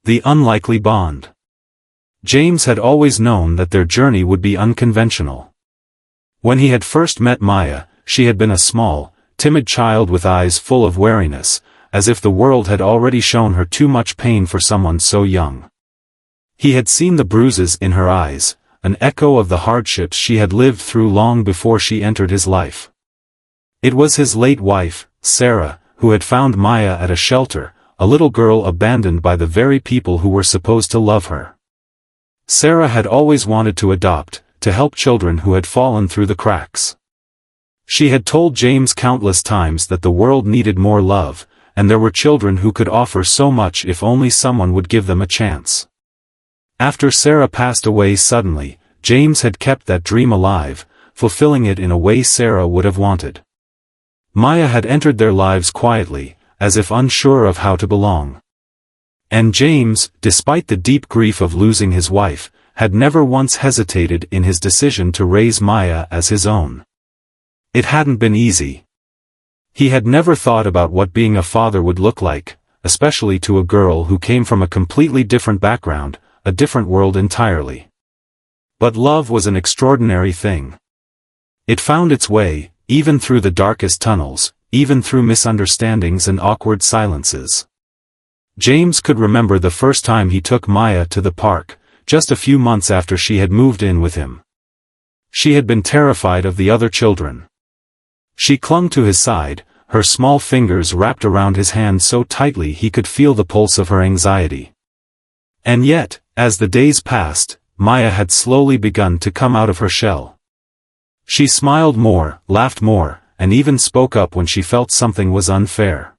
The unlikely bond. James had always known that their journey would be unconventional. When he had first met Maya, she had been a small, timid child with eyes full of wariness, as if the world had already shown her too much pain for someone so young. He had seen the bruises in her eyes, an echo of the hardships she had lived through long before she entered his life. It was his late wife, Sarah, who had found Maya at a shelter, a little girl abandoned by the very people who were supposed to love her. Sarah had always wanted to adopt, to help children who had fallen through the cracks. She had told James countless times that the world needed more love, and there were children who could offer so much if only someone would give them a chance. After Sarah passed away suddenly, James had kept that dream alive, fulfilling it in a way Sarah would have wanted. Maya had entered their lives quietly, as if unsure of how to belong. And James, despite the deep grief of losing his wife, had never once hesitated in his decision to raise Maya as his own. It hadn't been easy. He had never thought about what being a father would look like, especially to a girl who came from a completely different background, a different world entirely. But love was an extraordinary thing. It found its way, even through the darkest tunnels, even through misunderstandings and awkward silences. James could remember the first time he took Maya to the park, just a few months after she had moved in with him. She had been terrified of the other children. She clung to his side, her small fingers wrapped around his hand so tightly he could feel the pulse of her anxiety. And yet, as the days passed, Maya had slowly begun to come out of her shell. She smiled more, laughed more, and even spoke up when she felt something was unfair.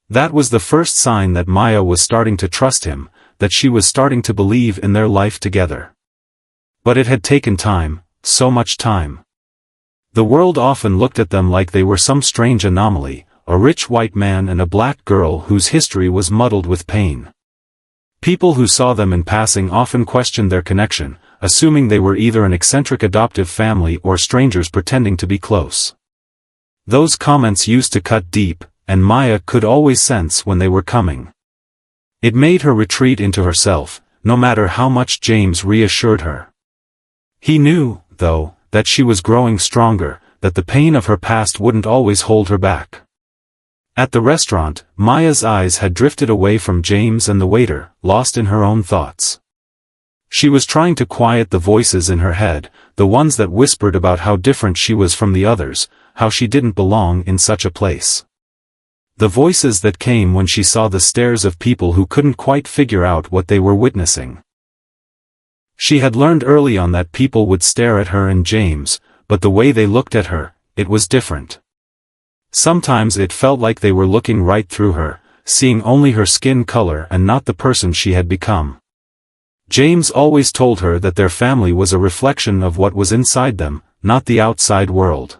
That was the first sign that Maya was starting to trust him, that she was starting to believe in their life together. But it had taken time, so much time. The world often looked at them like they were some strange anomaly, a rich white man and a black girl whose history was muddled with pain. People who saw them in passing often questioned their connection, assuming they were either an eccentric adoptive family or strangers pretending to be close. Those comments used to cut deep, and Maya could always sense when they were coming. It made her retreat into herself, no matter how much James reassured her. He knew, though, that she was growing stronger, that the pain of her past wouldn't always hold her back. At the restaurant, Maya's eyes had drifted away from James and the waiter, lost in her own thoughts. She was trying to quiet the voices in her head, the ones that whispered about how different she was from the others, how she didn't belong in such a place. The voices that came when she saw the stares of people who couldn't quite figure out what they were witnessing. She had learned early on that people would stare at her and James, but the way they looked at her, it was different. Sometimes it felt like they were looking right through her, seeing only her skin color and not the person she had become. James always told her that their family was a reflection of what was inside them, not the outside world.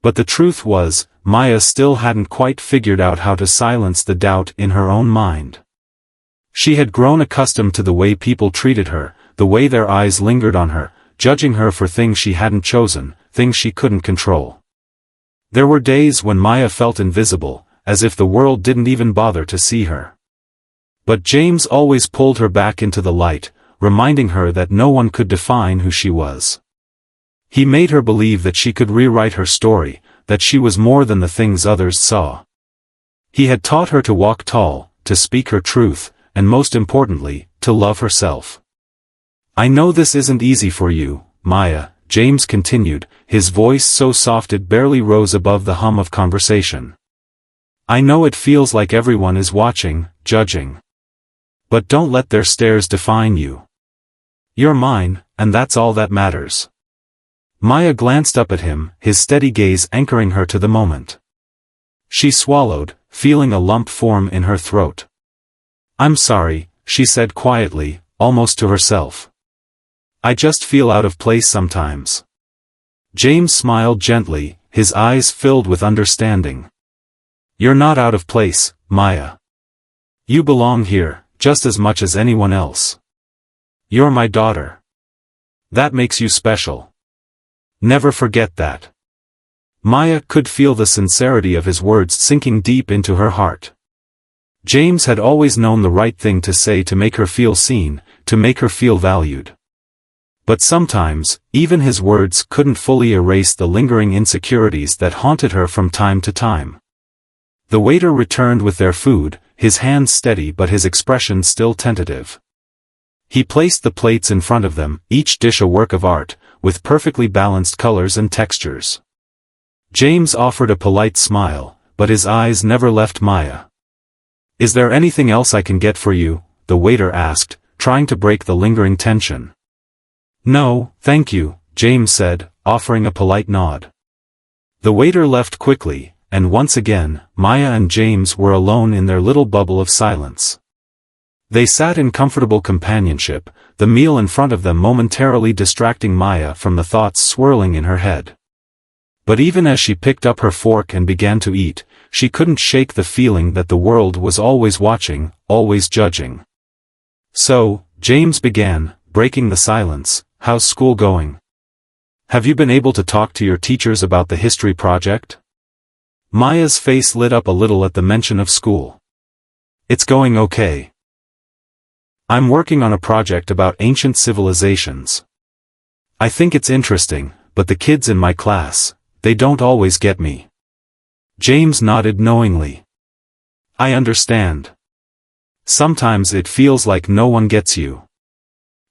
But the truth was, Maya still hadn't quite figured out how to silence the doubt in her own mind. She had grown accustomed to the way people treated her, the way their eyes lingered on her, judging her for things she hadn't chosen, things she couldn't control. There were days when Maya felt invisible, as if the world didn't even bother to see her. But James always pulled her back into the light, reminding her that no one could define who she was. He made her believe that she could rewrite her story, that she was more than the things others saw. He had taught her to walk tall, to speak her truth, and most importantly, to love herself. "I know this isn't easy for you, Maya," James continued, his voice so soft it barely rose above the hum of conversation. "I know it feels like everyone is watching, judging. But don't let their stares define you. You're mine, and that's all that matters." Maya glanced up at him, his steady gaze anchoring her to the moment. She swallowed, feeling a lump form in her throat. "I'm sorry," she said quietly, almost to herself. "I just feel out of place sometimes." James smiled gently, his eyes filled with understanding. "You're not out of place, Maya. You belong here, just as much as anyone else. You're my daughter. That makes you special. Never forget that." Maya could feel the sincerity of his words sinking deep into her heart. James had always known the right thing to say to make her feel seen, to make her feel valued. But sometimes, even his words couldn't fully erase the lingering insecurities that haunted her from time to time. The waiter returned with their food, his hands steady but his expression still tentative. He placed the plates in front of them, each dish a work of art, with perfectly balanced colors and textures. James offered a polite smile, but his eyes never left Maya. "Is there anything else I can get for you?" the waiter asked, trying to break the lingering tension. "No, thank you," James said, offering a polite nod. The waiter left quickly, and once again, Maya and James were alone in their little bubble of silence. They sat in comfortable companionship, the meal in front of them momentarily distracting Maya from the thoughts swirling in her head. But even as she picked up her fork and began to eat, she couldn't shake the feeling that the world was always watching, always judging. "So," James began, breaking the silence, "how's school going? Have you been able to talk to your teachers about the history project?" Maya's face lit up a little at the mention of school. "It's going okay. I'm working on a project about ancient civilizations. I think it's interesting, but the kids in my class, they don't always get me." James nodded knowingly. "I understand. Sometimes it feels like no one gets you.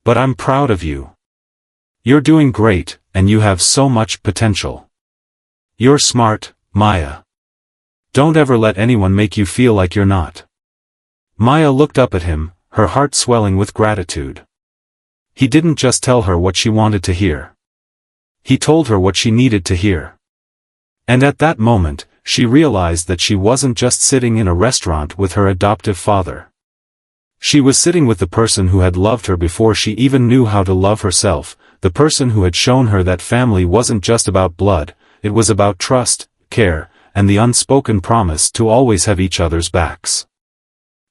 But I'm proud of you. You're doing great, and you have so much potential. You're smart, Maya. Don't ever let anyone make you feel like you're not." Maya looked up at him, her heart swelling with gratitude. He didn't just tell her what she wanted to hear. He told her what she needed to hear. And at that moment, she realized that she wasn't just sitting in a restaurant with her adoptive father. She was sitting with the person who had loved her before she even knew how to love herself, the person who had shown her that family wasn't just about blood, it was about trust, care, and the unspoken promise to always have each other's backs.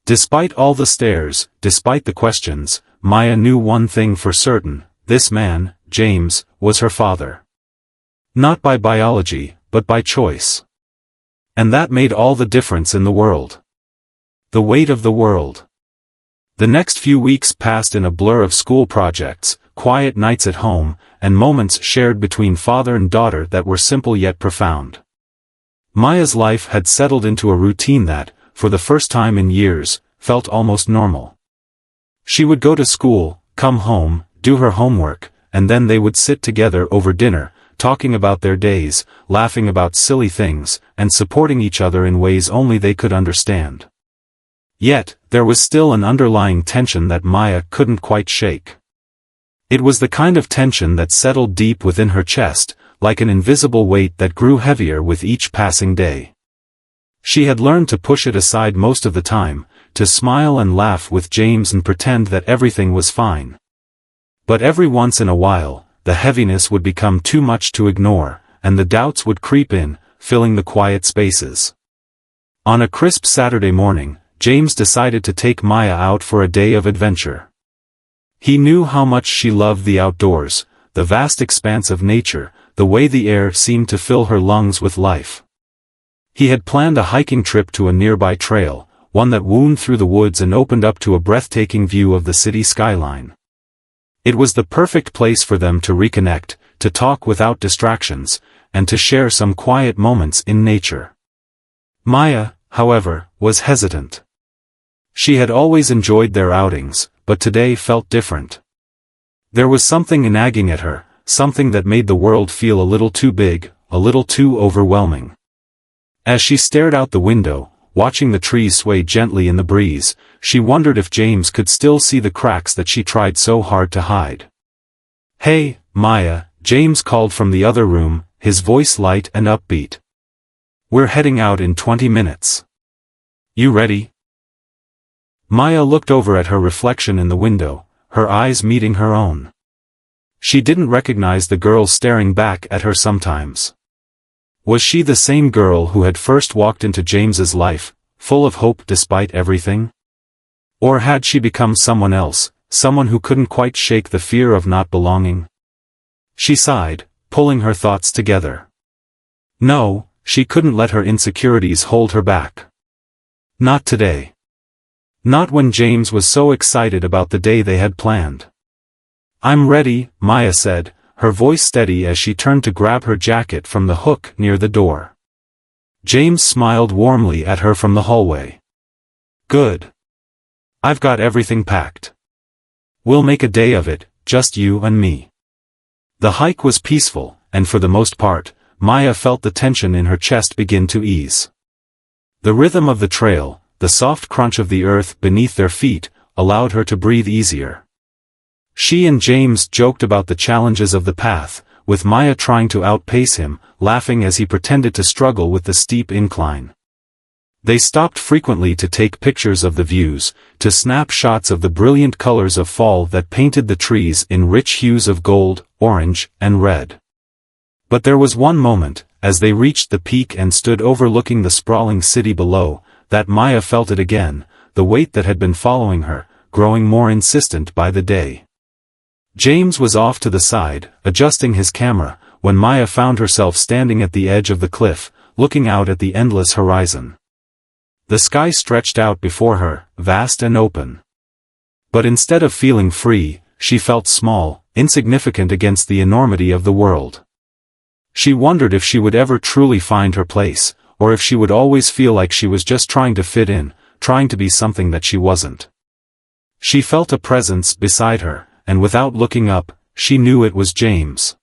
Despite all the stares, despite the questions, Maya knew one thing for certain: this man, James, was her father. Not by biology, but by choice. And that made all the difference in the world. The weight of the world. The next few weeks passed in a blur of school projects, quiet nights at home, and moments shared between father and daughter that were simple yet profound. Maya's life had settled into a routine that, for the first time in years, felt almost normal. She would go to school, come home, do her homework, and then they would sit together over dinner, talking about their days, laughing about silly things, and supporting each other in ways only they could understand. Yet, there was still an underlying tension that Maya couldn't quite shake. It was the kind of tension that settled deep within her chest, like an invisible weight that grew heavier with each passing day. She had learned to push it aside most of the time, to smile and laugh with James and pretend that everything was fine. But every once in a while, the heaviness would become too much to ignore, and the doubts would creep in, filling the quiet spaces. On a crisp Saturday morning, James decided to take Maya out for a day of adventure. He knew how much she loved the outdoors, the vast expanse of nature, the way the air seemed to fill her lungs with life. He had planned a hiking trip to a nearby trail, one that wound through the woods and opened up to a breathtaking view of the city skyline. It was the perfect place for them to reconnect, to talk without distractions, and to share some quiet moments in nature. Maya, however, was hesitant. She had always enjoyed their outings, but today felt different. There was something nagging at her, something that made the world feel a little too big, a little too overwhelming. As she stared out the window, watching the trees sway gently in the breeze, she wondered if James could still see the cracks that she tried so hard to hide. "Hey, Maya," James called from the other room, his voice light and upbeat. "We're heading out in 20 minutes. You ready?" Maya looked over at her reflection in the window, her eyes meeting her own. She didn't recognize the girl staring back at her sometimes. Was she the same girl who had first walked into James's life, full of hope despite everything? Or had she become someone else, someone who couldn't quite shake the fear of not belonging? She sighed, pulling her thoughts together. No, she couldn't let her insecurities hold her back. Not today. Not when James was so excited about the day they had planned. "I'm ready," Maya said, her voice steady as she turned to grab her jacket from the hook near the door. James smiled warmly at her from the hallway. "Good. I've got everything packed. We'll make a day of it, just you and me." The hike was peaceful, and for the most part, Maya felt the tension in her chest begin to ease. The rhythm of the trail, the soft crunch of the earth beneath their feet, allowed her to breathe easier. She and James joked about the challenges of the path, with Maya trying to outpace him, laughing as he pretended to struggle with the steep incline. They stopped frequently to take pictures of the views, to snap shots of the brilliant colors of fall that painted the trees in rich hues of gold, orange, and red. But there was one moment, as they reached the peak and stood overlooking the sprawling city below, that Maya felt it again, the weight that had been following her, growing more insistent by the day. James was off to the side, adjusting his camera, when Maya found herself standing at the edge of the cliff, looking out at the endless horizon. The sky stretched out before her, vast and open. But instead of feeling free, she felt small, insignificant against the enormity of the world. She wondered if she would ever truly find her place, or if she would always feel like she was just trying to fit in, trying to be something that she wasn't. She felt a presence beside her, and without looking up, she knew it was James.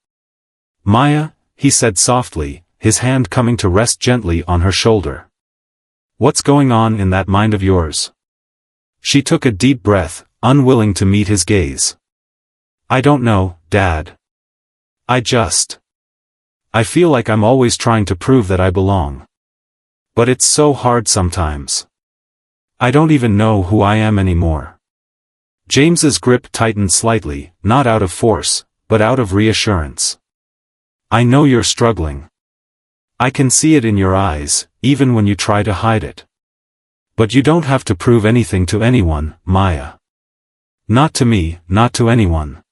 "Maya," he said softly, his hand coming to rest gently on her shoulder. "What's going on in that mind of yours?" She took a deep breath, unwilling to meet his gaze. "I don't know, Dad. I feel like I'm always trying to prove that I belong. But it's so hard sometimes. I don't even know who I am anymore." James's grip tightened slightly, not out of force, but out of reassurance. "I know you're struggling. I can see it in your eyes, even when you try to hide it. But you don't have to prove anything to anyone, Maya. Not to me, not to anyone."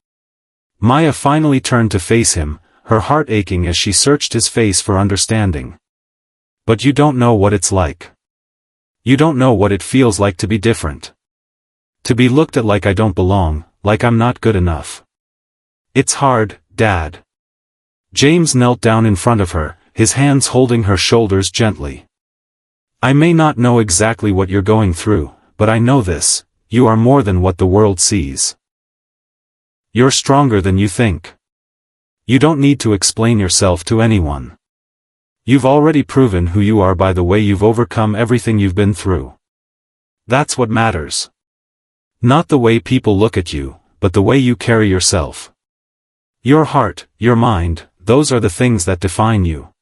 Maya finally turned to face him, her heart aching as she searched his face for understanding. "But you don't know what it's like. You don't know what it feels like to be different. To be looked at like I don't belong, like I'm not good enough. It's hard, Dad." James knelt down in front of her, his hands holding her shoulders gently. "I may not know exactly what you're going through, but I know this: you are more than what the world sees. You're stronger than you think. You don't need to explain yourself to anyone. You've already proven who you are by the way you've overcome everything you've been through. That's what matters. Not the way people look at you, but the way you carry yourself. Your heart, your mind, those are the things that define you."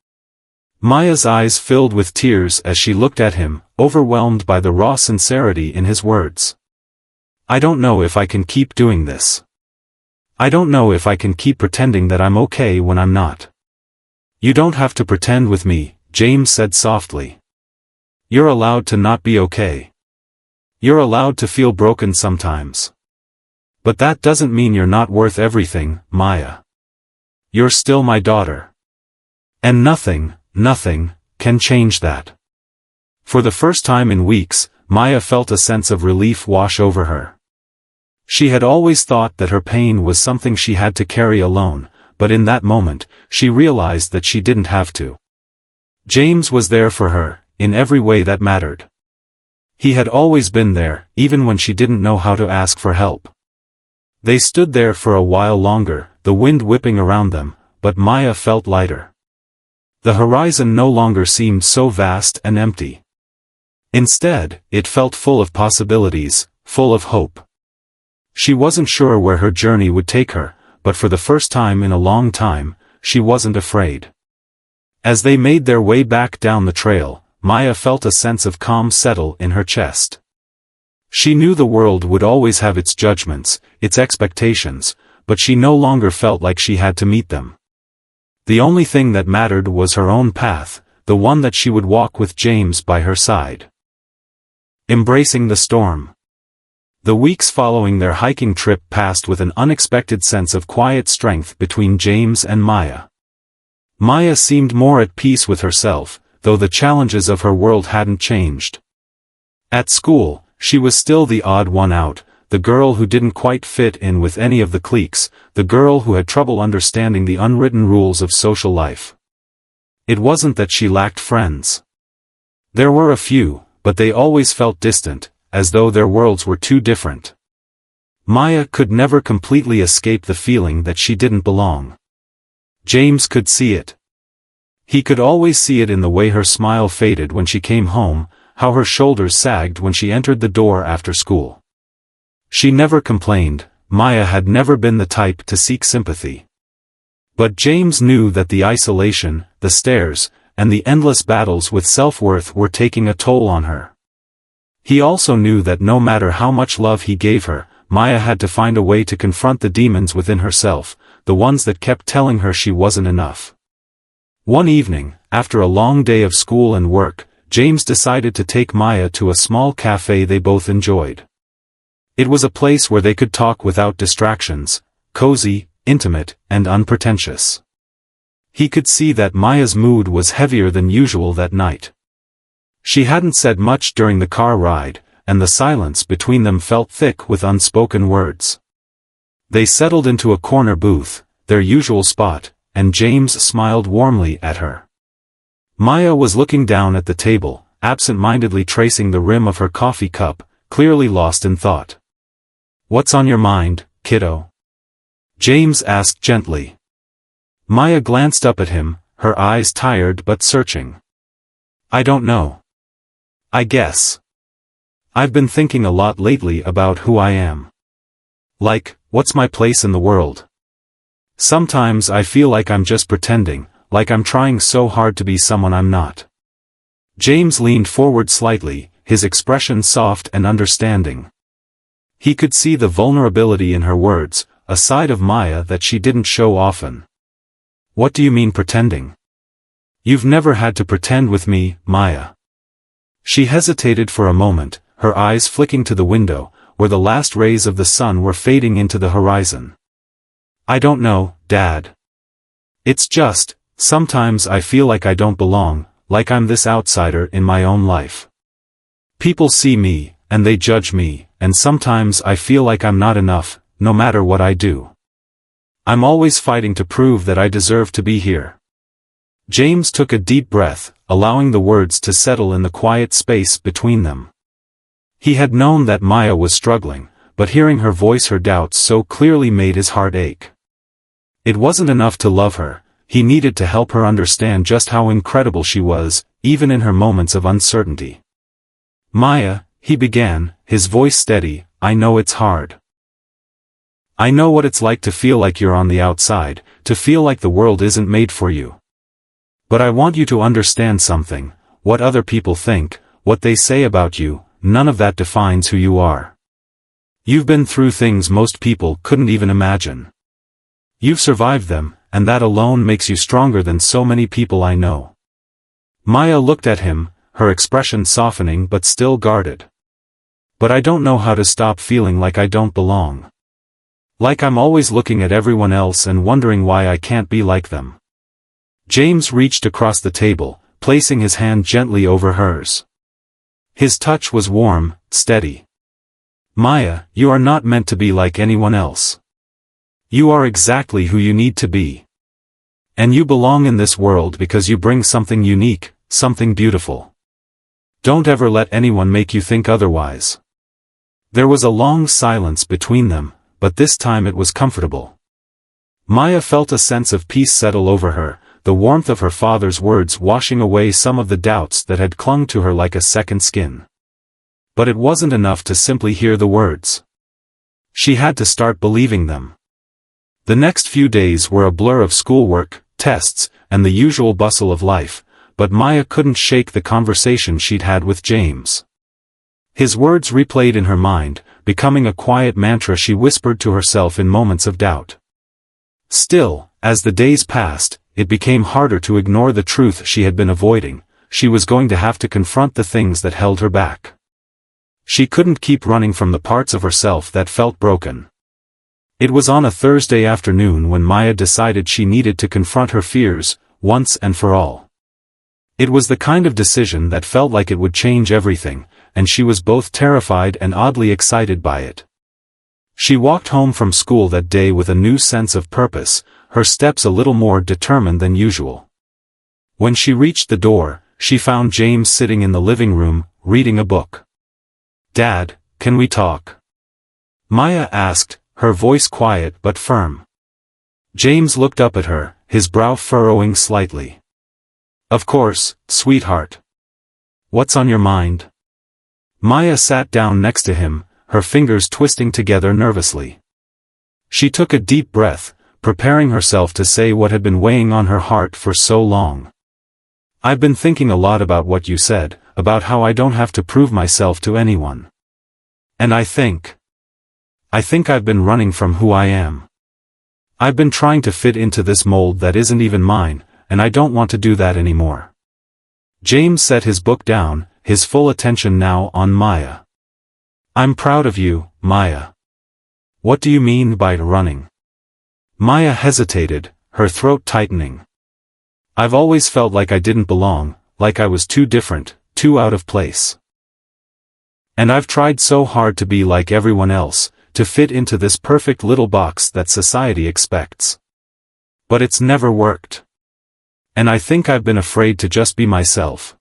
Maya's eyes filled with tears as she looked at him, overwhelmed by the raw sincerity in his words. "I don't know if I can keep doing this. I don't know if I can keep pretending that I'm okay when I'm not." "You don't have to pretend with me," James said softly. "You're allowed to not be okay. You're allowed to feel broken sometimes. But that doesn't mean you're not worth everything, Maya. You're still my daughter. And nothing can change that." For the first time in weeks, Maya felt a sense of relief wash over her. She had always thought that her pain was something she had to carry alone, but in that moment, she realized that she didn't have to. James was there for her, in every way that mattered. He had always been there, even when she didn't know how to ask for help. They stood there for a while longer, the wind whipping around them, but Maya felt lighter. The horizon no longer seemed so vast and empty. Instead, it felt full of possibilities, full of hope. She wasn't sure where her journey would take her, but for the first time in a long time, she wasn't afraid. As they made their way back down the trail, Maya felt a sense of calm settle in her chest. She knew the world would always have its judgments, its expectations, but she no longer felt like she had to meet them. The only thing that mattered was her own path, the one that she would walk with James by her side. Embracing the storm. The weeks following their hiking trip passed with an unexpected sense of quiet strength between James and Maya. Maya seemed more at peace with herself, though the challenges of her world hadn't changed. At school, She was still the odd one out, the girl who didn't quite fit in with any of the cliques, the girl who had trouble understanding the unwritten rules of social life. It wasn't that she lacked friends. There were a few, but they always felt distant, as though their worlds were too different. Maya could never completely escape the feeling that she didn't belong. James could see it. He could always see it in the way her smile faded when she came home, how her shoulders sagged when she entered the door after school. She never complained. Maya had never been the type to seek sympathy. But James knew that the isolation, the stares, and the endless battles with self-worth were taking a toll on her. He also knew that no matter how much love he gave her, Maya had to find a way to confront the demons within herself, the ones that kept telling her she wasn't enough. One evening, after a long day of school and work, James decided to take Maya to a small cafe they both enjoyed. It was a place where they could talk without distractions, cozy, intimate, and unpretentious. He could see that Maya's mood was heavier than usual that night. She hadn't said much during the car ride, and the silence between them felt thick with unspoken words. They settled into a corner booth, their usual spot, and James smiled warmly at her. Maya was looking down at the table, absent-mindedly tracing the rim of her coffee cup, clearly lost in thought. "What's on your mind, kiddo?" James asked gently. Maya glanced up at him, her eyes tired but searching. "I don't know. I guess. I've been thinking a lot lately about who I am. Like, what's my place in the world? Sometimes I feel like I'm just pretending, like I'm trying so hard to be someone I'm not." James leaned forward slightly, his expression soft and understanding. He could see the vulnerability in her words, a side of Maya that she didn't show often. "What do you mean pretending? You've never had to pretend with me, Maya." She hesitated for a moment, her eyes flicking to the window, where the last rays of the sun were fading into the horizon. "I don't know, Dad. It's just, sometimes I feel like I don't belong, like I'm this outsider in my own life. People see me, and they judge me, and sometimes I feel like I'm not enough, no matter what I do. I'm always fighting to prove that I deserve to be here." James took a deep breath, allowing the words to settle in the quiet space between them. He had known that Maya was struggling, but hearing her voice her doubts so clearly made his heart ache. It wasn't enough to love her, he needed to help her understand just how incredible she was, even in her moments of uncertainty. "Maya," he began, his voice steady, "I know it's hard. I know what it's like to feel like you're on the outside, to feel like the world isn't made for you. But I want you to understand something, what other people think, what they say about you, none of that defines who you are. You've been through things most people couldn't even imagine. You've survived them, and that alone makes you stronger than so many people I know." Maya looked at him, her expression softening but still guarded. "But I don't know how to stop feeling like I don't belong. Like I'm always looking at everyone else and wondering why I can't be like them." James reached across the table, placing his hand gently over hers. His touch was warm, steady. "Maya, you are not meant to be like anyone else. You are exactly who you need to be. And you belong in this world because you bring something unique, something beautiful. Don't ever let anyone make you think otherwise." There was a long silence between them, but this time it was comfortable. Maya felt a sense of peace settle over her, the warmth of her father's words washing away some of the doubts that had clung to her like a second skin. But it wasn't enough to simply hear the words. She had to start believing them. The next few days were a blur of schoolwork, tests, and the usual bustle of life, but Maya couldn't shake the conversation she'd had with James. His words replayed in her mind, becoming a quiet mantra she whispered to herself in moments of doubt. Still, as the days passed, it became harder to ignore the truth she had been avoiding. She was going to have to confront the things that held her back. She couldn't keep running from the parts of herself that felt broken. It was on a Thursday afternoon when Maya decided she needed to confront her fears, once and for all. It was the kind of decision that felt like it would change everything, and she was both terrified and oddly excited by it. She walked home from school that day with a new sense of purpose, her steps a little more determined than usual. When she reached the door, she found James sitting in the living room, reading a book. "Dad, can we talk?" Maya asked, her voice quiet but firm. James looked up at her, his brow furrowing slightly. "Of course, sweetheart. What's on your mind?" Maya sat down next to him, her fingers twisting together nervously. She took a deep breath, preparing herself to say what had been weighing on her heart for so long. "I've been thinking a lot about what you said, about how I don't have to prove myself to anyone. And I think I've been running from who I am. I've been trying to fit into this mold that isn't even mine, and I don't want to do that anymore." James set his book down, his full attention now on Maya. "I'm proud of you, Maya. What do you mean by running?" Maya hesitated, her throat tightening. "I've always felt like I didn't belong, like I was too different, too out of place. And I've tried so hard to be like everyone else, to fit into this perfect little box that society expects. But it's never worked. And I think I've been afraid to just be myself.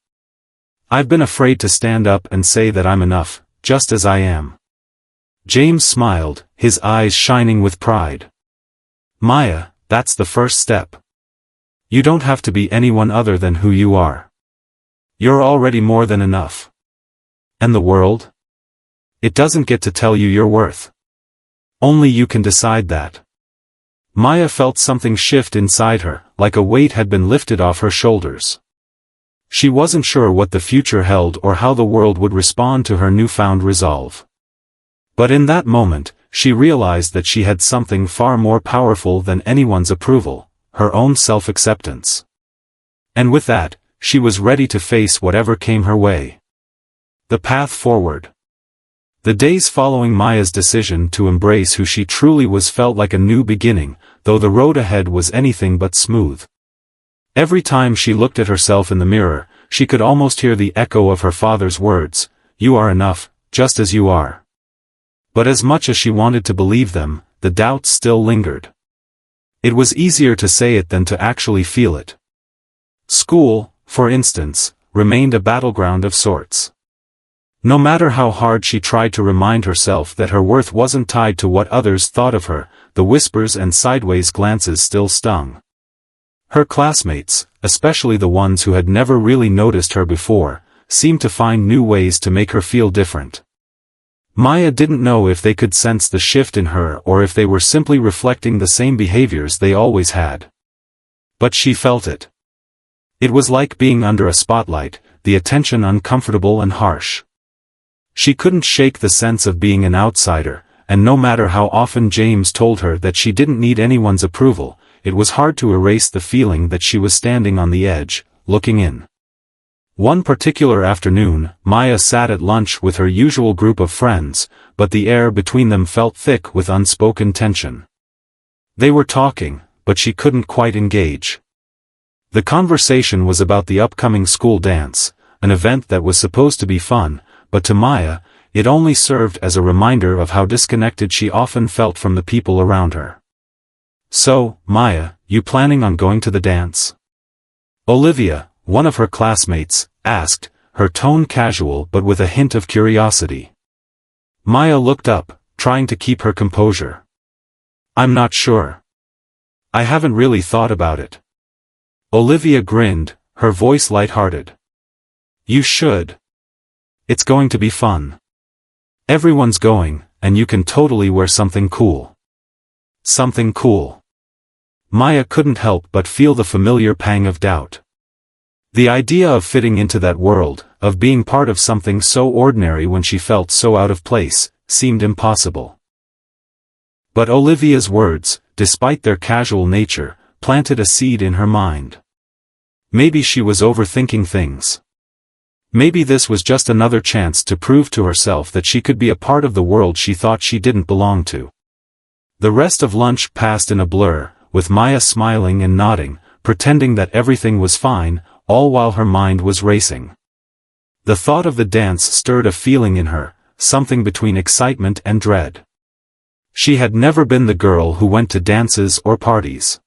I've been afraid to stand up and say that I'm enough, just as I am." James smiled, his eyes shining with pride. "Maya, that's the first step. You don't have to be anyone other than who you are. You're already more than enough. And the world? It doesn't get to tell you your worth. Only you can decide that." Maya felt something shift inside her, like a weight had been lifted off her shoulders. She wasn't sure what the future held or how the world would respond to her newfound resolve. But in that moment, she realized that she had something far more powerful than anyone's approval, her own self-acceptance. And with that, she was ready to face whatever came her way. The path forward. The days following Maya's decision to embrace who she truly was felt like a new beginning, though the road ahead was anything but smooth. Every time she looked at herself in the mirror, she could almost hear the echo of her father's words, "You are enough, just as you are." But as much as she wanted to believe them, the doubts still lingered. It was easier to say it than to actually feel it. School, for instance, remained a battleground of sorts. No matter how hard she tried to remind herself that her worth wasn't tied to what others thought of her, the whispers and sideways glances still stung. Her classmates, especially the ones who had never really noticed her before, seemed to find new ways to make her feel different. Maya didn't know if they could sense the shift in her or if they were simply reflecting the same behaviors they always had. But she felt it. It was like being under a spotlight, the attention uncomfortable and harsh. She couldn't shake the sense of being an outsider, and no matter how often James told her that she didn't need anyone's approval, it was hard to erase the feeling that she was standing on the edge, looking in. One particular afternoon, Maya sat at lunch with her usual group of friends, but the air between them felt thick with unspoken tension. They were talking, but she couldn't quite engage. The conversation was about the upcoming school dance, an event that was supposed to be fun, but to Maya, it only served as a reminder of how disconnected she often felt from the people around her. "So, Maya, you planning on going to the dance?" Olivia, one of her classmates, asked, her tone casual but with a hint of curiosity. Maya looked up, trying to keep her composure. "I'm not sure. I haven't really thought about it." Olivia grinned, her voice light-hearted. "You should. It's going to be fun. Everyone's going, and you can totally wear something cool." Something cool. Maya couldn't help but feel the familiar pang of doubt. The idea of fitting into that world, of being part of something so ordinary when she felt so out of place, seemed impossible. But Olivia's words, despite their casual nature, planted a seed in her mind. Maybe she was overthinking things. Maybe this was just another chance to prove to herself that she could be a part of the world she thought she didn't belong to. The rest of lunch passed in a blur, with Maya smiling and nodding, pretending that everything was fine, all while her mind was racing. The thought of the dance stirred a feeling in her, something between excitement and dread. She had never been the girl who went to dances or parties.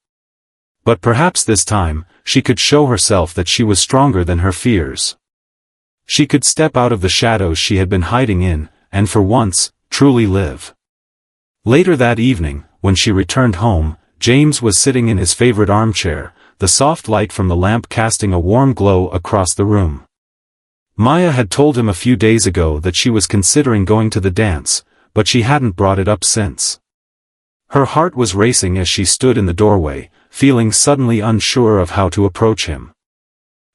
But perhaps this time, she could show herself that she was stronger than her fears. She could step out of the shadows she had been hiding in, and for once, truly live. Later that evening, when she returned home, James was sitting in his favorite armchair, the soft light from the lamp casting a warm glow across the room. Maya had told him a few days ago that she was considering going to the dance, but she hadn't brought it up since. Her heart was racing as she stood in the doorway, feeling suddenly unsure of how to approach him.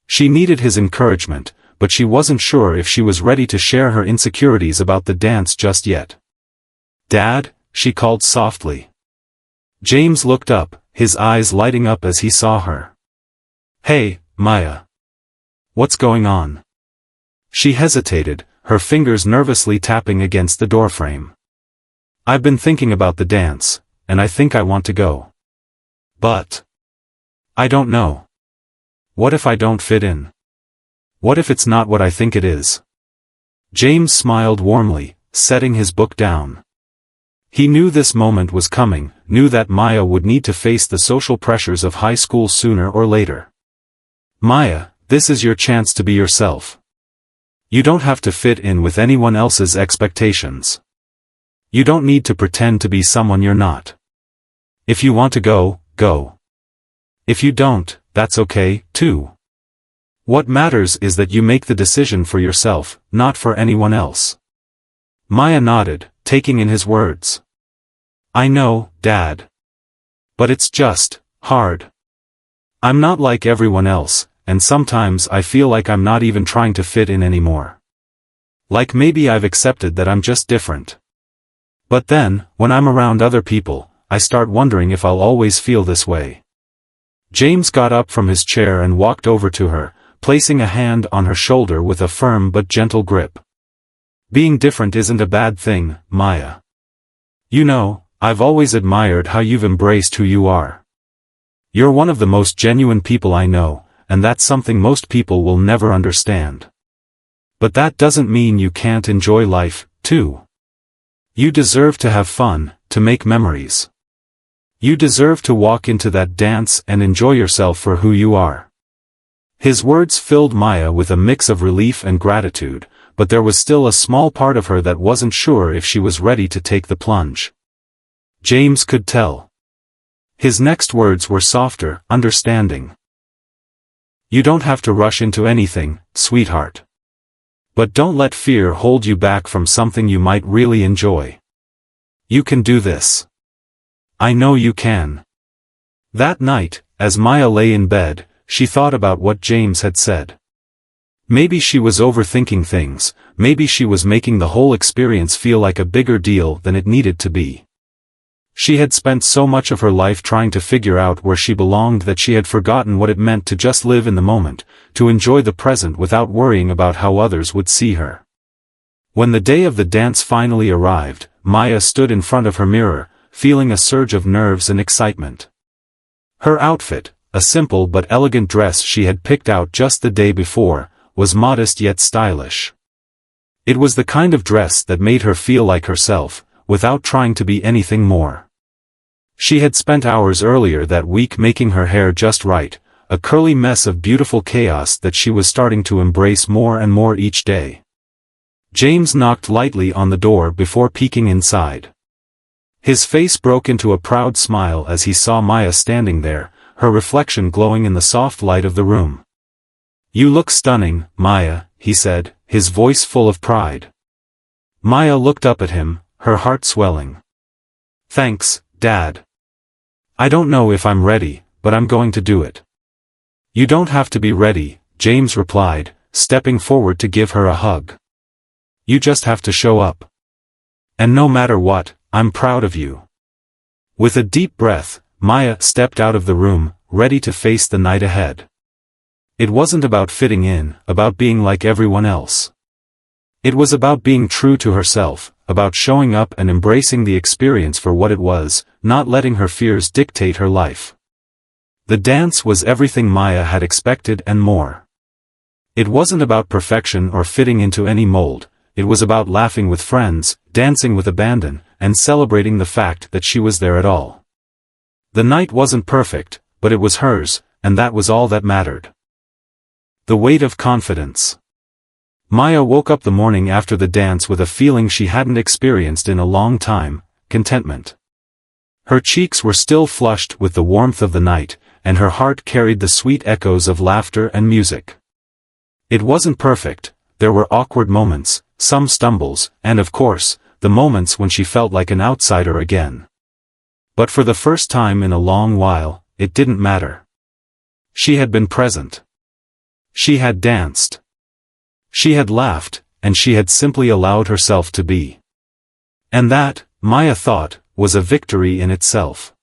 She needed his encouragement, but she wasn't sure if she was ready to share her insecurities about the dance just yet. "Dad," she called softly. James looked up, his eyes lighting up as he saw her. "Hey, Maya. What's going on?" She hesitated, her fingers nervously tapping against the doorframe. "I've been thinking about the dance, and I think I want to go. But I don't know. What if I don't fit in? What if it's not what I think it is?" James smiled warmly, setting his book down. He knew this moment was coming, knew that Maya would need to face the social pressures of high school sooner or later. "Maya, this is your chance to be yourself. You don't have to fit in with anyone else's expectations. You don't need to pretend to be someone you're not. If you want to go, go. If you don't, that's okay, too. What matters is that you make the decision for yourself, not for anyone else." Maya nodded, taking in his words. "I know, Dad. But it's just hard. I'm not like everyone else, and sometimes I feel like I'm not even trying to fit in anymore. Like maybe I've accepted that I'm just different. But then, when I'm around other people, I start wondering if I'll always feel this way." James got up from his chair and walked over to her, placing a hand on her shoulder with a firm but gentle grip. "Being different isn't a bad thing, Maya. You know, I've always admired how you've embraced who you are. You're one of the most genuine people I know, and that's something most people will never understand. But that doesn't mean you can't enjoy life, too. You deserve to have fun, to make memories. You deserve to walk into that dance and enjoy yourself for who you are." His words filled Maya with a mix of relief and gratitude, but there was still a small part of her that wasn't sure if she was ready to take the plunge. James could tell. His next words were softer, understanding. "You don't have to rush into anything, sweetheart. But don't let fear hold you back from something you might really enjoy. You can do this. I know you can." That night, as Maya lay in bed, she thought about what James had said. Maybe she was overthinking things, maybe she was making the whole experience feel like a bigger deal than it needed to be. She had spent so much of her life trying to figure out where she belonged that she had forgotten what it meant to just live in the moment, to enjoy the present without worrying about how others would see her. When the day of the dance finally arrived, Maya stood in front of her mirror, feeling a surge of nerves and excitement. Her outfit, a simple but elegant dress she had picked out just the day before, was modest yet stylish. It was the kind of dress that made her feel like herself, without trying to be anything more. She had spent hours earlier that week making her hair just right, a curly mess of beautiful chaos that she was starting to embrace more and more each day. James knocked lightly on the door before peeking inside. His face broke into a proud smile as he saw Maya standing there, her reflection glowing in the soft light of the room. "You look stunning, Maya," he said, his voice full of pride. Maya looked up at him, her heart swelling. "Thanks, Dad. I don't know if I'm ready, but I'm going to do it." "You don't have to be ready," James replied, stepping forward to give her a hug. "You just have to show up. And no matter what, I'm proud of you." With a deep breath, Maya stepped out of the room, ready to face the night ahead. It wasn't about fitting in, about being like everyone else. It was about being true to herself, about showing up and embracing the experience for what it was, not letting her fears dictate her life. The dance was everything Maya had expected and more. It wasn't about perfection or fitting into any mold, it was about laughing with friends, dancing with abandon, and celebrating the fact that she was there at all. The night wasn't perfect, but it was hers, and that was all that mattered. The weight of confidence. Maya woke up the morning after the dance with a feeling she hadn't experienced in a long time, contentment. Her cheeks were still flushed with the warmth of the night, and her heart carried the sweet echoes of laughter and music. It wasn't perfect, there were awkward moments, some stumbles, and of course, the moments when she felt like an outsider again. But for the first time in a long while, it didn't matter. She had been present. She had danced. She had laughed, and she had simply allowed herself to be. And that, Maya thought, was a victory in itself.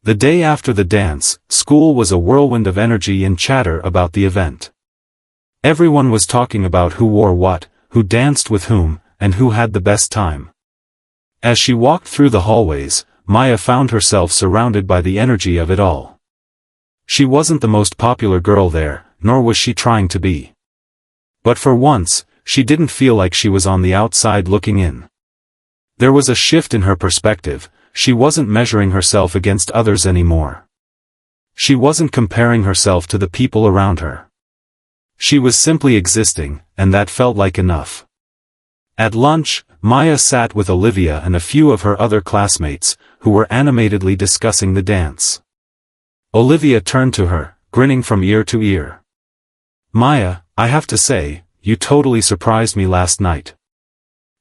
The day after the dance, school was a whirlwind of energy and chatter about the event. Everyone was talking about who wore what, who danced with whom, and who had the best time. As she walked through the hallways, Maya found herself surrounded by the energy of it all. She wasn't the most popular girl there, nor was she trying to be. But for once, she didn't feel like she was on the outside looking in. There was a shift in her perspective, she wasn't measuring herself against others anymore. She wasn't comparing herself to the people around her. She was simply existing, and that felt like enough. At lunch, Maya sat with Olivia and a few of her other classmates, who were animatedly discussing the dance. Olivia turned to her, grinning from ear to ear. "Maya, I have to say, you totally surprised me last night.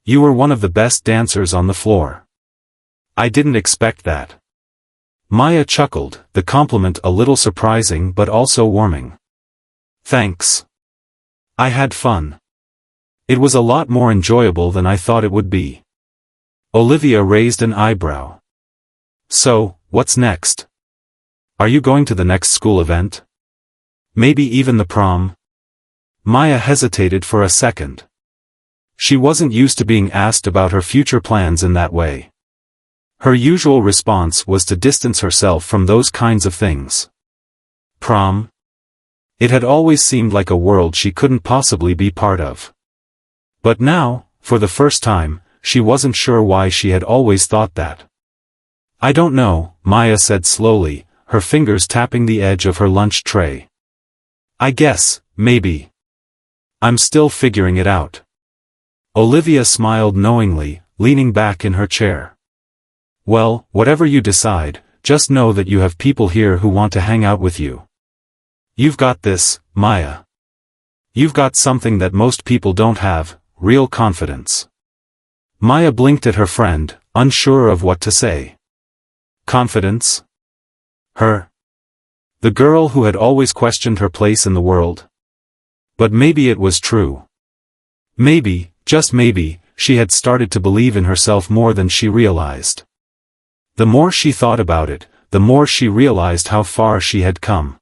You were one of the best dancers on the floor. I didn't expect that." Maya chuckled, the compliment a little surprising but also warming. "Thanks. I had fun. It was a lot more enjoyable than I thought it would be." Olivia raised an eyebrow. "So, what's next? Are you going to the next school event? Maybe even the prom?" Maya hesitated for a second. She wasn't used to being asked about her future plans in that way. Her usual response was to distance herself from those kinds of things. Prom? It had always seemed like a world she couldn't possibly be part of. But now, for the first time, she wasn't sure why she had always thought that. "I don't know," Maya said slowly, her fingers tapping the edge of her lunch tray. "I guess, maybe. I'm still figuring it out." Olivia smiled knowingly, leaning back in her chair. "Well, whatever you decide, just know that you have people here who want to hang out with you. You've got this, Maya. You've got something that most people don't have, real confidence." Maya blinked at her friend, unsure of what to say. Confidence? Her? The girl who had always questioned her place in the world? But maybe it was true. Maybe, just maybe, she had started to believe in herself more than she realized. The more she thought about it, the more she realized how far she had come.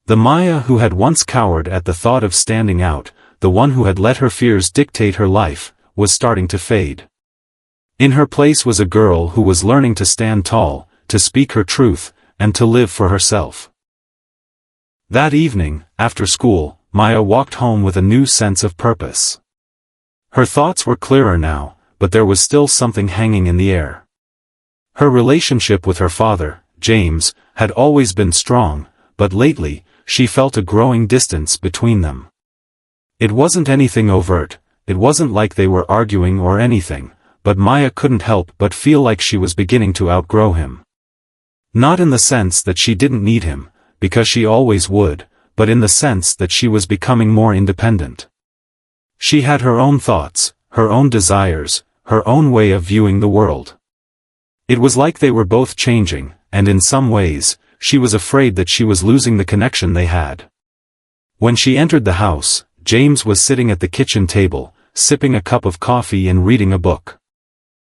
The Maya who had once cowered at the thought of standing out, the one who had let her fears dictate her life, was starting to fade. In her place was a girl who was learning to stand tall, to speak her truth, and to live for herself. That evening, after school, Maya walked home with a new sense of purpose. Her thoughts were clearer now, but there was still something hanging in the air. Her relationship with her father, James, had always been strong, but lately, she felt a growing distance between them. It wasn't anything overt, it wasn't like they were arguing or anything, but Maya couldn't help but feel like she was beginning to outgrow him. Not in the sense that she didn't need him, because she always would, but in the sense that she was becoming more independent. She had her own thoughts, her own desires, her own way of viewing the world. It was like they were both changing, and in some ways, she was afraid that she was losing the connection they had. When she entered the house, James was sitting at the kitchen table, sipping a cup of coffee and reading a book.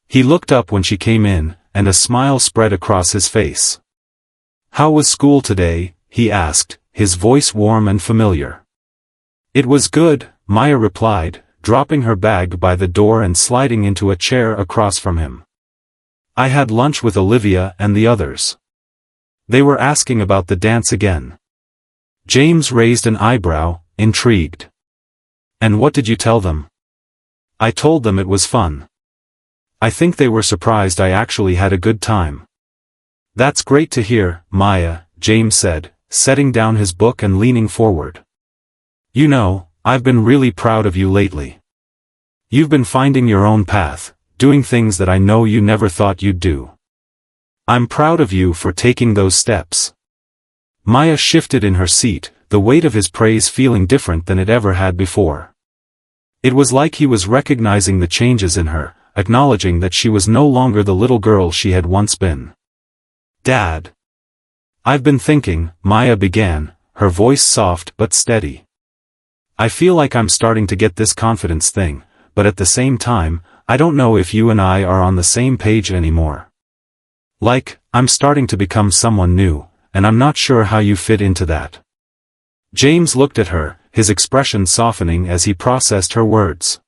He looked up when she came in, and a smile spread across his face. "How was school today?" he asked, his voice warm and familiar. "It was good," Maya replied, dropping her bag by the door and sliding into a chair across from him. "I had lunch with Olivia and the others. They were asking about the dance again." James raised an eyebrow, intrigued. "And what did you tell them?" "I told them it was fun. I think they were surprised I actually had a good time." "That's great to hear, Maya," James said, setting down his book and leaning forward. "You know, I've been really proud of you lately. You've been finding your own path, doing things that I know you never thought you'd do. I'm proud of you for taking those steps." Maya shifted in her seat, the weight of his praise feeling different than it ever had before. It was like he was recognizing the changes in her, acknowledging that she was no longer the little girl she had once been. "Dad. I've been thinking," Maya began, her voice soft but steady. "I feel like I'm starting to get this confidence thing, but at the same time, I don't know if you and I are on the same page anymore. Like, I'm starting to become someone new, and I'm not sure how you fit into that." James looked at her, his expression softening as he processed her words.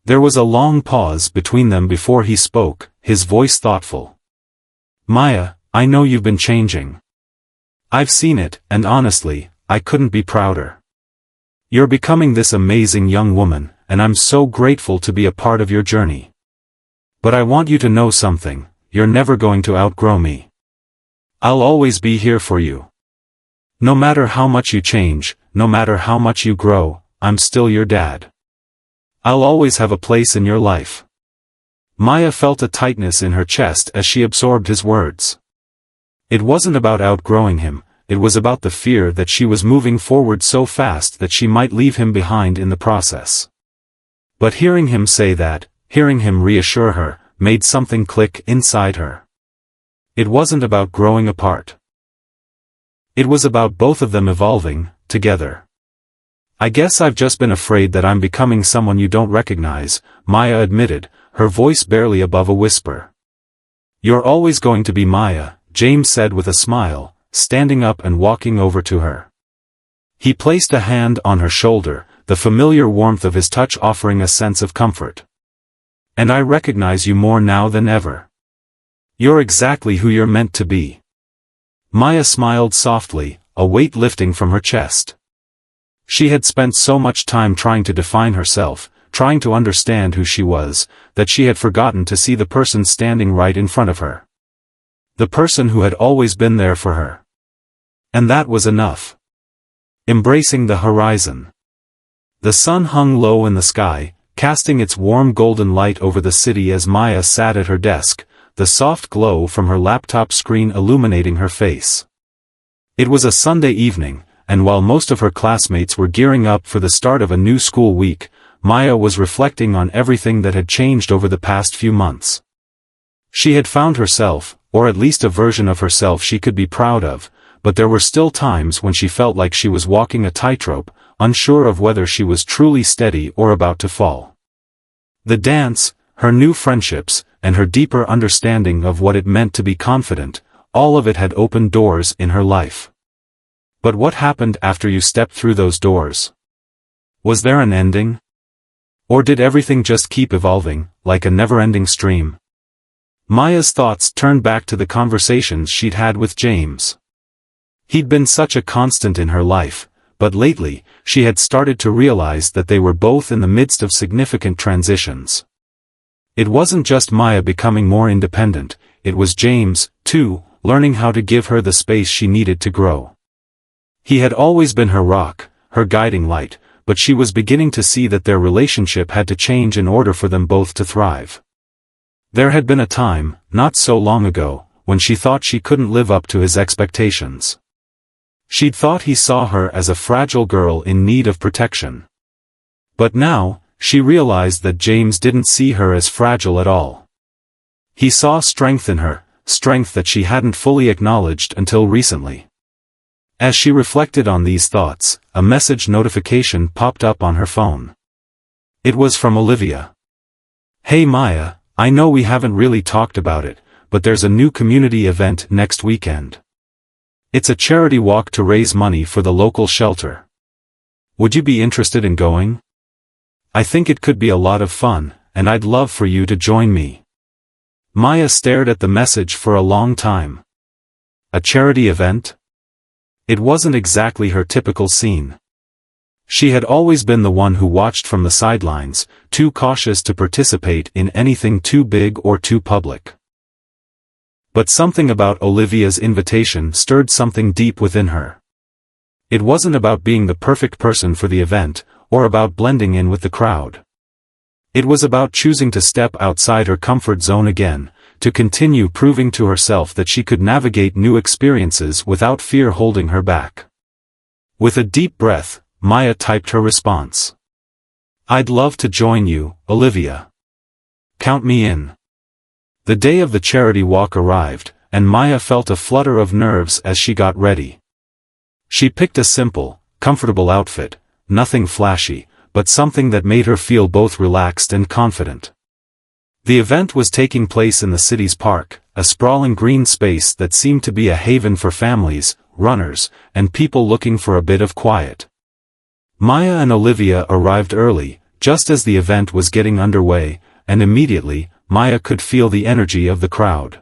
There was a long pause between them before he spoke, his voice thoughtful. "Maya, I know you've been changing. I've seen it, and honestly, I couldn't be prouder. You're becoming this amazing young woman, and I'm so grateful to be a part of your journey. But I want you to know something, you're never going to outgrow me. I'll always be here for you. No matter how much you change, no matter how much you grow, I'm still your dad. I'll always have a place in your life." Maya felt a tightness in her chest as she absorbed his words. It wasn't about outgrowing him, it was about the fear that she was moving forward so fast that she might leave him behind in the process. But hearing him say that, hearing him reassure her, made something click inside her. It wasn't about growing apart. It was about both of them evolving, together. "I guess I've just been afraid that I'm becoming someone you don't recognize," Maya admitted, her voice barely above a whisper. "You're always going to be Maya," James said with a smile, standing up and walking over to her. He placed a hand on her shoulder, the familiar warmth of his touch offering a sense of comfort. "And I recognize you more now than ever. You're exactly who you're meant to be." Maya smiled softly, a weight lifting from her chest. She had spent so much time trying to define herself, trying to understand who she was, that she had forgotten to see the person standing right in front of her. The person who had always been there for her. And that was enough. Embracing the horizon. The sun hung low in the sky, casting its warm golden light over the city as Maya sat at her desk, the soft glow from her laptop screen illuminating her face. It was a Sunday evening, and while most of her classmates were gearing up for the start of a new school week, Maya was reflecting on everything that had changed over the past few months. She had found herself, or at least a version of herself she could be proud of, but there were still times when she felt like she was walking a tightrope, unsure of whether she was truly steady or about to fall. The dance, her new friendships, and her deeper understanding of what it meant to be confident, all of it had opened doors in her life. But what happened after you stepped through those doors? Was there an ending? Or did everything just keep evolving, like a never-ending stream? Maya's thoughts turned back to the conversations she'd had with James. He'd been such a constant in her life, but lately, she had started to realize that they were both in the midst of significant transitions. It wasn't just Maya becoming more independent, it was James, too, learning how to give her the space she needed to grow. He had always been her rock, her guiding light, but she was beginning to see that their relationship had to change in order for them both to thrive. There had been a time, not so long ago, when she thought she couldn't live up to his expectations. She'd thought he saw her as a fragile girl in need of protection. But now, she realized that James didn't see her as fragile at all. He saw strength in her, strength that she hadn't fully acknowledged until recently. As she reflected on these thoughts, a message notification popped up on her phone. It was from Olivia. "Hey Maya, I know we haven't really talked about it, but there's a new community event next weekend. It's a charity walk to raise money for the local shelter. Would you be interested in going? I think it could be a lot of fun, and I'd love for you to join me." Maya stared at the message for a long time. A charity event? It wasn't exactly her typical scene. She had always been the one who watched from the sidelines, too cautious to participate in anything too big or too public. But something about Olivia's invitation stirred something deep within her. It wasn't about being the perfect person for the event, or about blending in with the crowd. It was about choosing to step outside her comfort zone again, to continue proving to herself that she could navigate new experiences without fear holding her back. With a deep breath, Maya typed her response. "I'd love to join you, Olivia. Count me in." The day of the charity walk arrived, and Maya felt a flutter of nerves as she got ready. She picked a simple, comfortable outfit, nothing flashy, but something that made her feel both relaxed and confident. The event was taking place in the city's park, a sprawling green space that seemed to be a haven for families, runners, and people looking for a bit of quiet. Maya and Olivia arrived early, just as the event was getting underway, and immediately, Maya could feel the energy of the crowd.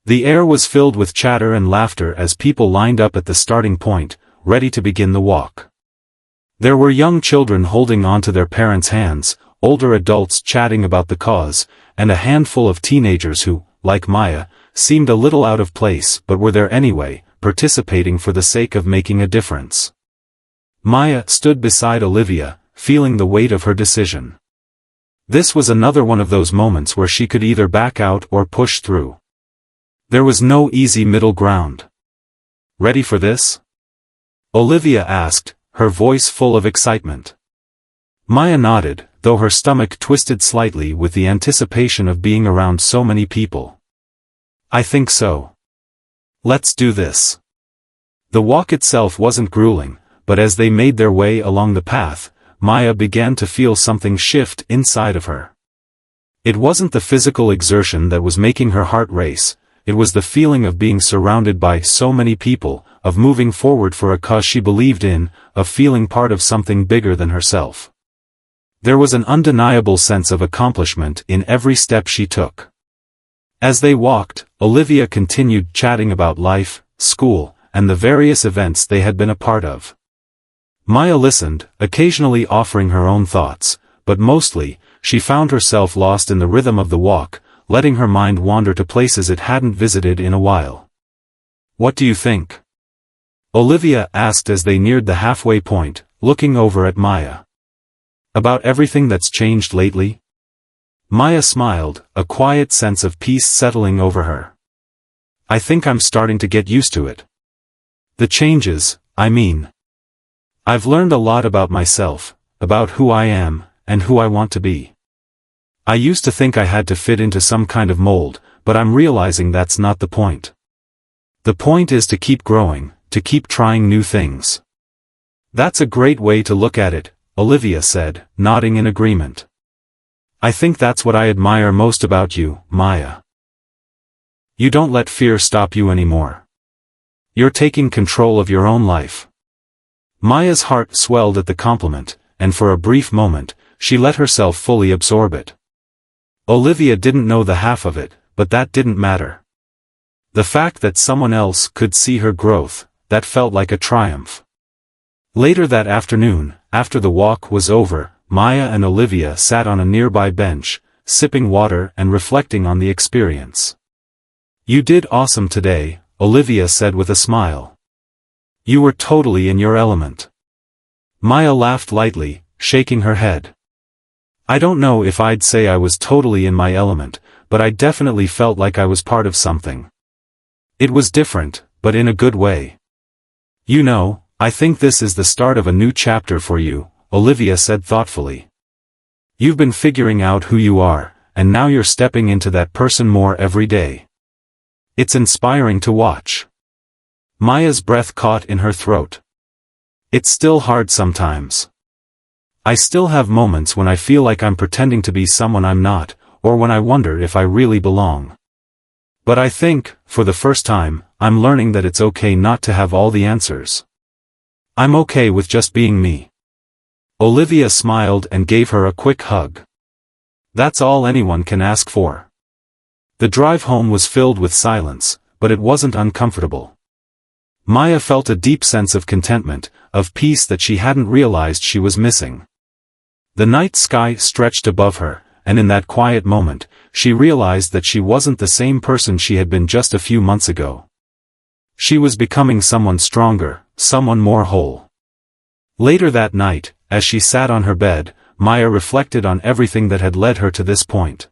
The air was filled with chatter and laughter as people lined up at the starting point, ready to begin the walk. There were young children holding onto their parents' hands, older adults chatting about the cause, and a handful of teenagers who, like Maya, seemed a little out of place but were there anyway, participating for the sake of making a difference. Maya stood beside Olivia, feeling the weight of her decision. This was another one of those moments where she could either back out or push through. There was no easy middle ground. "Ready for this?" Olivia asked, her voice full of excitement. Maya nodded, though her stomach twisted slightly with the anticipation of being around so many people. "I think so. Let's do this." The walk itself wasn't grueling, but as they made their way along the path, Maya began to feel something shift inside of her. It wasn't the physical exertion that was making her heart race, it was the feeling of being surrounded by so many people, of moving forward for a cause she believed in, of feeling part of something bigger than herself. There was an undeniable sense of accomplishment in every step she took. As they walked, Olivia continued chatting about life, school, and the various events they had been a part of. Maya listened, occasionally offering her own thoughts, but mostly, she found herself lost in the rhythm of the walk, letting her mind wander to places it hadn't visited in a while. "What do you think?" Olivia asked as they neared the halfway point, looking over at Maya. "About everything that's changed lately?" Maya smiled, a quiet sense of peace settling over her. "I think I'm starting to get used to it. The changes, I mean. I've learned a lot about myself, about who I am, and who I want to be. I used to think I had to fit into some kind of mold, but I'm realizing that's not the point. The point is to keep growing, to keep trying new things." "That's a great way to look at it," Olivia said, nodding in agreement. "I think that's what I admire most about you, Maya. You don't let fear stop you anymore. You're taking control of your own life." Maya's heart swelled at the compliment, and for a brief moment, she let herself fully absorb it. Olivia didn't know the half of it, but that didn't matter. The fact that someone else could see her growth, that felt like a triumph. Later that afternoon, after the walk was over, Maya and Olivia sat on a nearby bench, sipping water and reflecting on the experience. "You did awesome today," Olivia said with a smile. "You were totally in your element." Maya laughed lightly, shaking her head. "I don't know if I'd say I was totally in my element, but I definitely felt like I was part of something. It was different, but in a good way. You know, I think this is the start of a new chapter for you," Olivia said thoughtfully. "You've been figuring out who you are, and now you're stepping into that person more every day. It's inspiring to watch." Maya's breath caught in her throat. "It's still hard sometimes. I still have moments when I feel like I'm pretending to be someone I'm not, or when I wonder if I really belong. But I think, for the first time, I'm learning that it's okay not to have all the answers. I'm okay with just being me." Olivia smiled and gave her a quick hug. That's all anyone can ask for. The drive home was filled with silence, but it wasn't uncomfortable. Maya felt a deep sense of contentment, of peace that she hadn't realized she was missing. The night sky stretched above her, and in that quiet moment, she realized that she wasn't the same person she had been just a few months ago. She was becoming someone stronger, someone more whole. Later that night, as she sat on her bed, Maya reflected on everything that had led her to this point.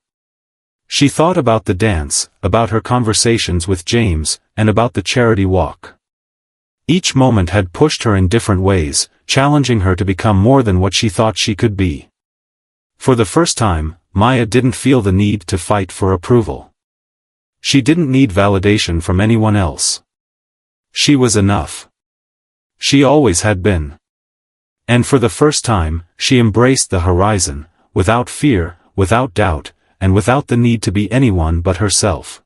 She thought about the dance, about her conversations with James, and about the charity walk. Each moment had pushed her in different ways, challenging her to become more than what she thought she could be. For the first time, Maya didn't feel the need to fight for approval. She didn't need validation from anyone else. She was enough. She always had been. And for the first time, she embraced the horizon, without fear, without doubt, and without the need to be anyone but herself.